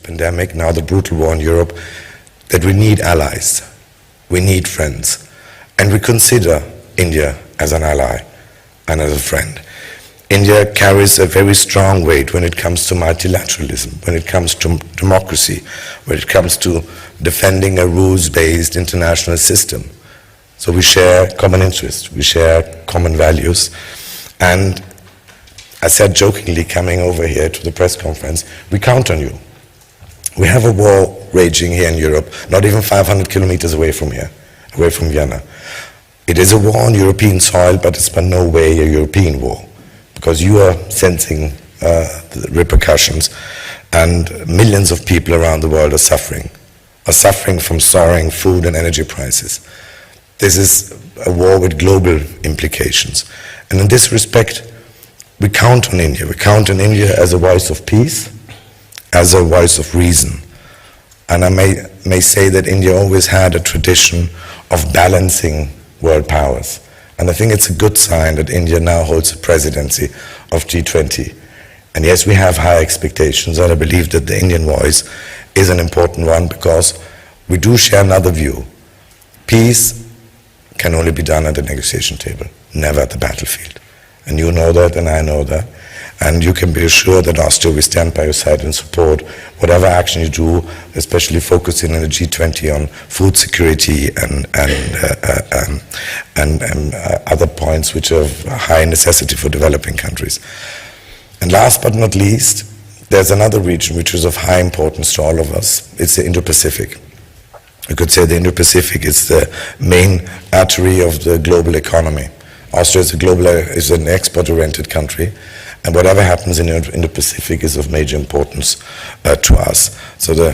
pandemic, now the brutal war in Europe, that we need allies, we need friends, and we consider India as an ally and as a friend. India carries a very strong weight when it comes to multilateralism, when it comes to democracy, when it comes to defending a rules-based international system. So we share common interests, we share common values, and I said jokingly coming over here to the press conference, we count on you. We have a war raging here in Europe, not even 500 kilometers away from here, away from Vienna. It is a war on European soil, but it's by no way a European war, because you are sensing the repercussions, and millions of people around the world are suffering from soaring food and energy prices. This is a war with global implications. And in this respect, we count on India. We count on India as a voice of peace, as a voice of reason. And I may say that India always had a tradition of balancing world powers. And I think it's a good sign that India now holds the presidency of G20. And yes, we have high expectations, and I believe that the Indian voice is an important one, because we do share another view. Peace can only be done at the negotiation table, never at the battlefield. And you know that, and I know that. And you can be assured that Austria will stand by your side and support whatever action you do, especially focusing in the G20 on food security and other points which are of high necessity for developing countries. And last but not least, there's another region which is of high importance to all of us. It's the Indo-Pacific. You could say the Indo-Pacific is the main artery of the global economy. Austria is an export-oriented country, and whatever happens in the Pacific is of major importance to us. So the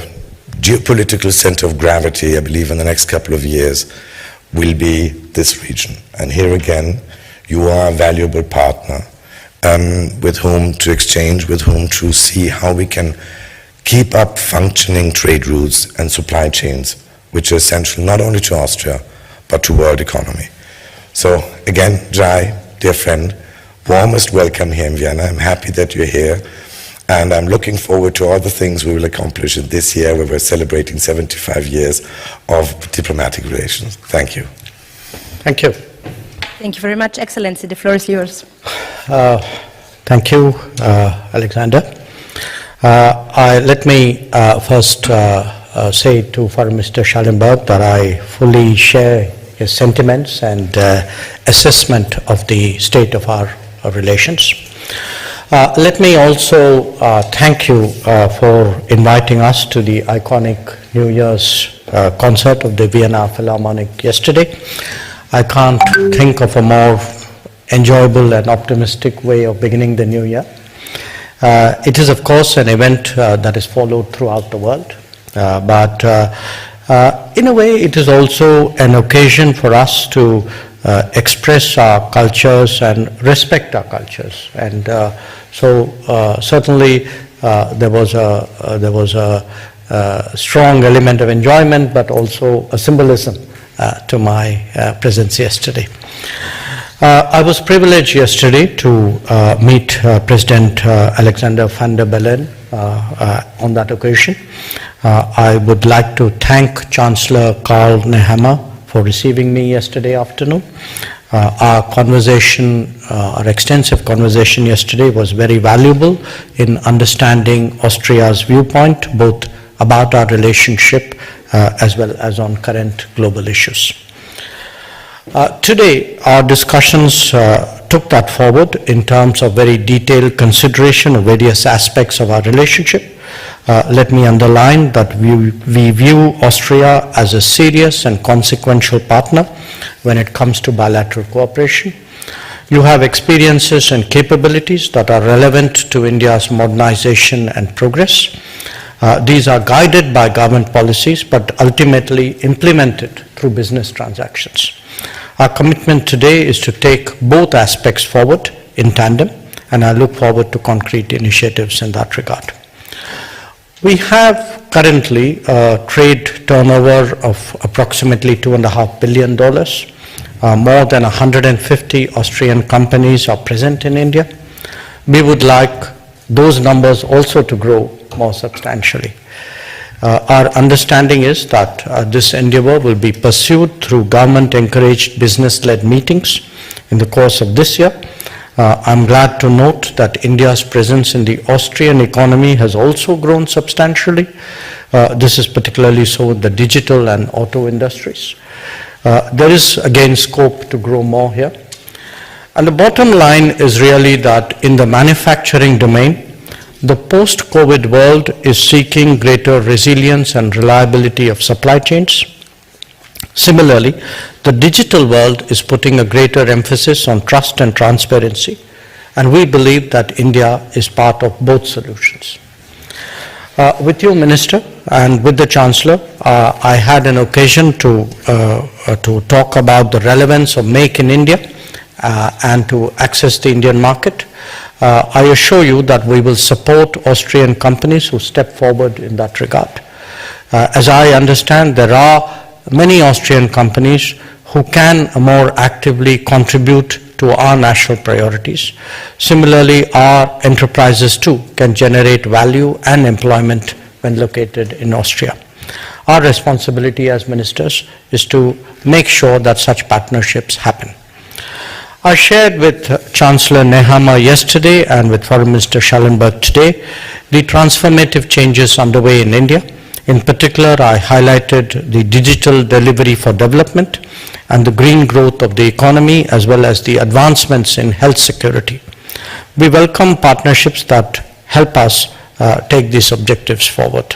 geopolitical center of gravity, I believe, in the next couple of years will be this region. And here again, you are a valuable partner with whom to exchange, with whom to see how we can keep up functioning trade routes and supply chains, which are essential not only to Austria, but to world economy. So again, Jai, dear friend, warmest welcome here in Vienna. I'm happy that you're here, and I'm looking forward to all the things we will accomplish in this year, where we're celebrating 75 years of diplomatic relations. Thank you. Thank you. Thank you very much, Excellency. The floor is yours. Thank you, Alexander. Let me first say to Foreign Minister Schallenberg that I fully share his sentiments and assessment of the state of our relations. Let me also thank you for inviting us to the iconic New Year's concert of the Vienna Philharmonic yesterday. I can't think of a more enjoyable and optimistic way of beginning the new year. It is, of course, an event that is followed throughout the world, but in a way it is also an occasion for us to express our cultures and respect our cultures. And so certainly there was a strong element of enjoyment, but also a symbolism to my presence yesterday. I was privileged yesterday to meet President Alexander van der Bellen on that occasion. I would like to thank Chancellor Karl Nehammer for receiving me yesterday afternoon. Our conversation, our extensive conversation yesterday was very valuable in understanding Austria's viewpoint, both about our relationship as well as on current global issues. Today, our discussions took that forward in terms of very detailed consideration of various aspects of our relationship. Let me underline that we view Austria as a serious and consequential partner when it comes to bilateral cooperation. You have experiences and capabilities that are relevant to India's modernization and progress. These are guided by government policies, but ultimately implemented through business transactions. Our commitment today is to take both aspects forward in tandem, and I look forward to concrete initiatives in that regard. We have currently a trade turnover of approximately $2.5 billion. More than 150 Austrian companies are present in India. We would like those numbers also to grow more substantially. Our understanding is that this endeavor will be pursued through government-encouraged business-led meetings in the course of this year. I'm glad to note that India's presence in the Austrian economy has also grown substantially. This is particularly so in the digital and auto industries. There is again scope to grow more here. And the bottom line is really that in the manufacturing domain, the post-COVID world is seeking greater resilience and reliability of supply chains. Similarly, the digital world is putting a greater emphasis on trust and transparency, and we believe that India is part of both solutions. With you, Minister, and with the Chancellor, I had an occasion to talk about the relevance of Make in India and to access the Indian market. I assure you that we will support Austrian companies who step forward in that regard. As I understand, there are many Austrian companies who can more actively contribute to our national priorities. Similarly, our enterprises too can generate value and employment when located in Austria. Our responsibility as ministers is to make sure that such partnerships happen. I shared with Chancellor Nehammer yesterday and with Foreign Minister Schallenberg today the transformative changes underway in India. In particular, I highlighted the digital delivery for development and the green growth of the economy as well as the advancements in health security. We welcome partnerships that help us take these objectives forward.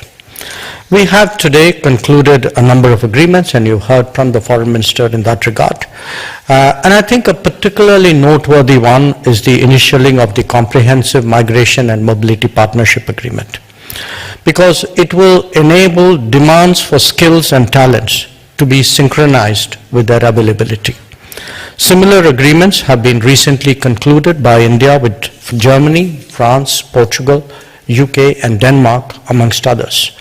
We have today concluded a number of agreements, and you heard from the Foreign Minister in that regard. And I think a particularly noteworthy one is the initialing of the Comprehensive Migration and Mobility Partnership Agreement, because it will enable demands for skills and talents to be synchronized with their availability. Similar agreements have been recently concluded by India with Germany, France, Portugal, UK and Denmark, amongst others.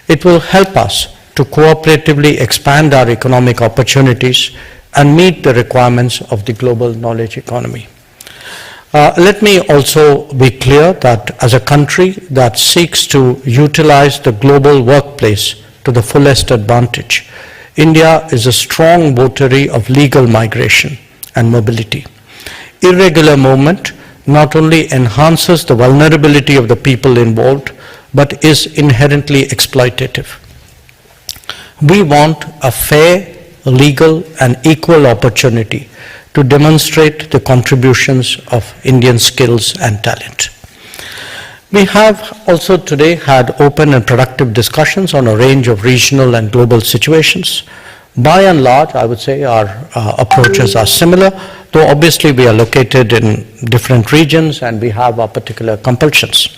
It will help us to cooperatively expand our economic opportunities and meet the requirements of the global knowledge economy. Let me also be clear that as a country that seeks to utilize the global workplace to the fullest advantage, India is a strong votary of legal migration and mobility. Irregular movement not only enhances the vulnerability of the people involved, but is inherently exploitative. We want a fair, legal, and equal opportunity to demonstrate the contributions of Indian skills and talent. We have also today had open and productive discussions on a range of regional and global situations. By and large, I would say our approaches are similar, though obviously we are located in different regions and we have our particular compulsions.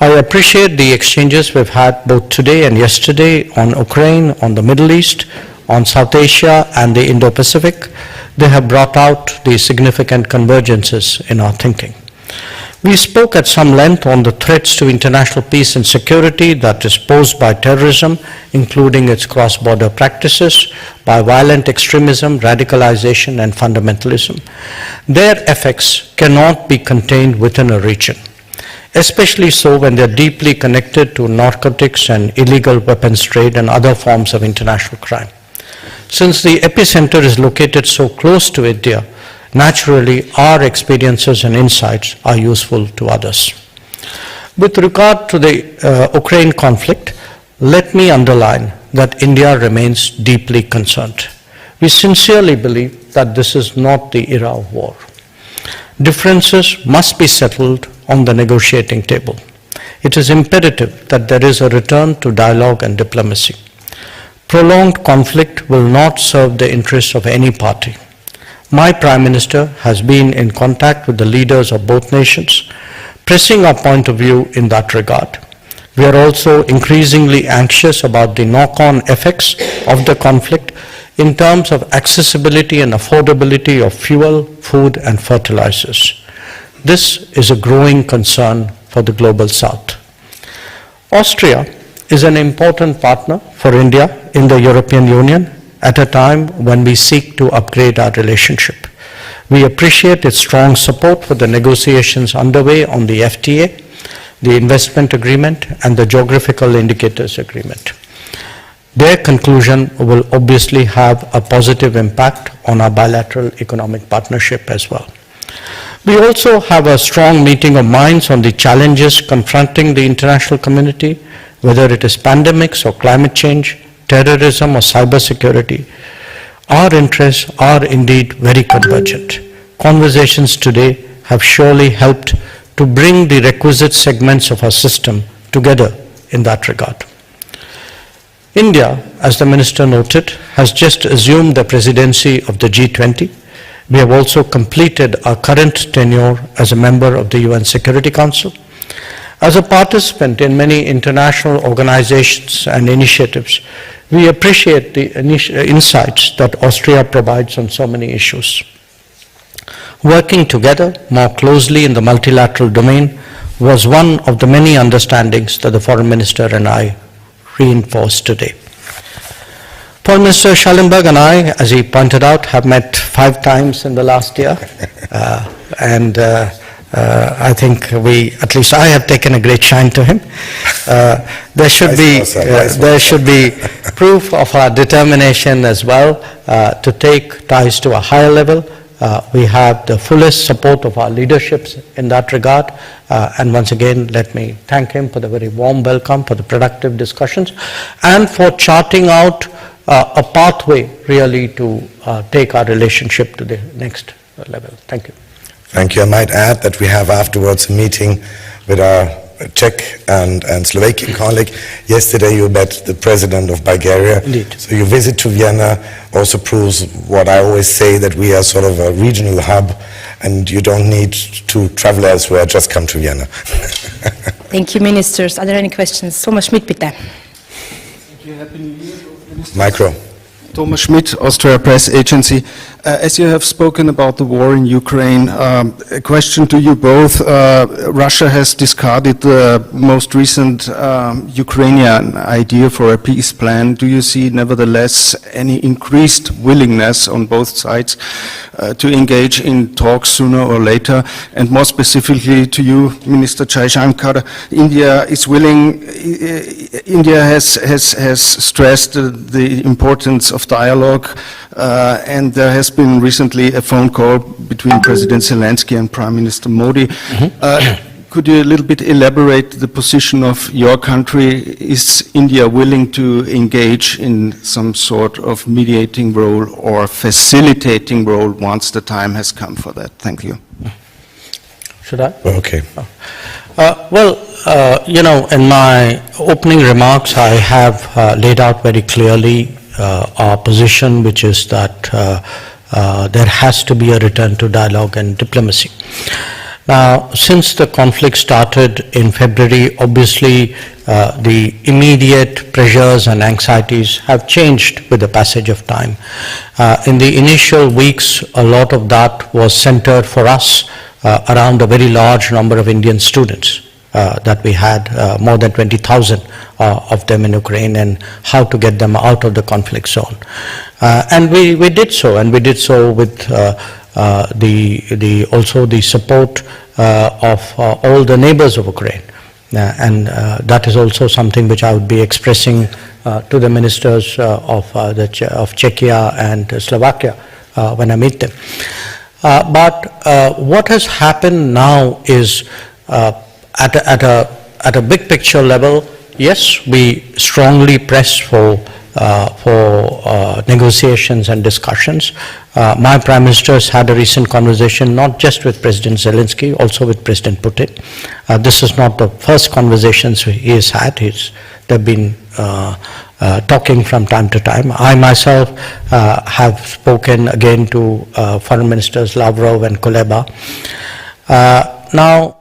I appreciate the exchanges we've had both today and yesterday on Ukraine, on the Middle East, on South Asia and the Indo-Pacific. They have brought out the significant convergences in our thinking. We spoke at some length on the threats to international peace and security that is posed by terrorism, including its cross-border practices, by violent extremism, radicalization, and fundamentalism. Their effects cannot be contained within a region, especially so when they are deeply connected to narcotics and illegal weapons trade and other forms of international crime. Since the epicenter is located so close to India, naturally, our experiences and insights are useful to others. With regard to the Ukraine conflict, let me underline that India remains deeply concerned. We sincerely believe that this is not the era of war. Differences must be settled on the negotiating table. It is imperative that there is a return to dialogue and diplomacy. Prolonged conflict will not serve the interests of any party. My Prime Minister has been in contact with the leaders of both nations, pressing our point of view in that regard. We are also increasingly anxious about the knock-on effects of the conflict in terms of accessibility and affordability of fuel, food, and fertilizers. This is a growing concern for the Global South. Austria is an important partner for India in the European Union at a time when we seek to upgrade our relationship. We appreciate its strong support for the negotiations underway on the FTA. the investment agreement, and the geographical indicators agreement. Their conclusion will obviously have a positive impact on our bilateral economic partnership as well. We also have a strong meeting of minds on the challenges confronting the international community, whether it is pandemics or climate change, terrorism or cybersecurity. Our interests are indeed very convergent. Conversations today have surely helped to bring the requisite segments of our system together in that regard. India, as the Minister noted, has just assumed the presidency of the G20. We have also completed our current tenure as a member of the UN Security Council. As a participant in many international organizations and initiatives, we appreciate the insights that Austria provides on so many issues. Working together more closely in the multilateral domain was one of the many understandings that the Foreign Minister and I reinforced today. Foreign Minister Schallenberg and I, as he pointed out, have met 5 times in the last year, and I think at least I have taken a great shine to him. There should be proof of our determination as well to take ties to a higher level. We have the fullest support of our leaderships in that regard. And once again, let me thank him for the very warm welcome, for the productive discussions, and for charting out a pathway really to take our relationship to the next level. Thank you. Thank you. I might add that we have afterwards a meeting with our Czech and Slovakian colleague. Yesterday you met the president of Bulgaria. Indeed. So your visit to Vienna also proves what I always say, that we are sort of a regional hub and you don't need to travel elsewhere, just come to Vienna. Thank you, ministers. Are there any questions? Thomas Schmidt, bitte. Thank you. Happy New Year. Micro. Thomas Schmidt, Austria Press Agency. As you have spoken about the war in Ukraine, a question to you both. Russia has discarded the most recent Ukrainian idea for a peace plan. Do you see, nevertheless, any increased willingness on both sides to engage in talks sooner or later? And more specifically to you, Minister Jaishankar, India is willing. India has stressed the importance of dialogue, and there has been recently a phone call between President Zelensky and Prime Minister Modi. Could you a little bit elaborate the position of your country? Is India willing to engage in some sort of mediating role or facilitating role once the time has come for that? Thank you. Should I? Okay. In my opening remarks, I have laid out very clearly our position, which is that there has to be a return to dialogue and diplomacy. Now, since the conflict started in February, obviously the immediate pressures and anxieties have changed with the passage of time. In the initial weeks, a lot of that was centered for us around a very large number of Indian students that we had, more than 20,000 of them in Ukraine, and how to get them out of the conflict zone. And we did so, and we did so with also the support of all the neighbors of Ukraine. And that is also something which I would be expressing to the ministers of Czechia and Slovakia when I meet them. But what has happened now is at a big picture level, yes, we strongly press for negotiations and discussions. My Prime Minister has had a recent conversation not just with President Zelensky, also with President Putin. This is not the first conversations he has had. They've been talking from time to time. I myself have spoken again to Foreign Ministers Lavrov and Kuleba. Now,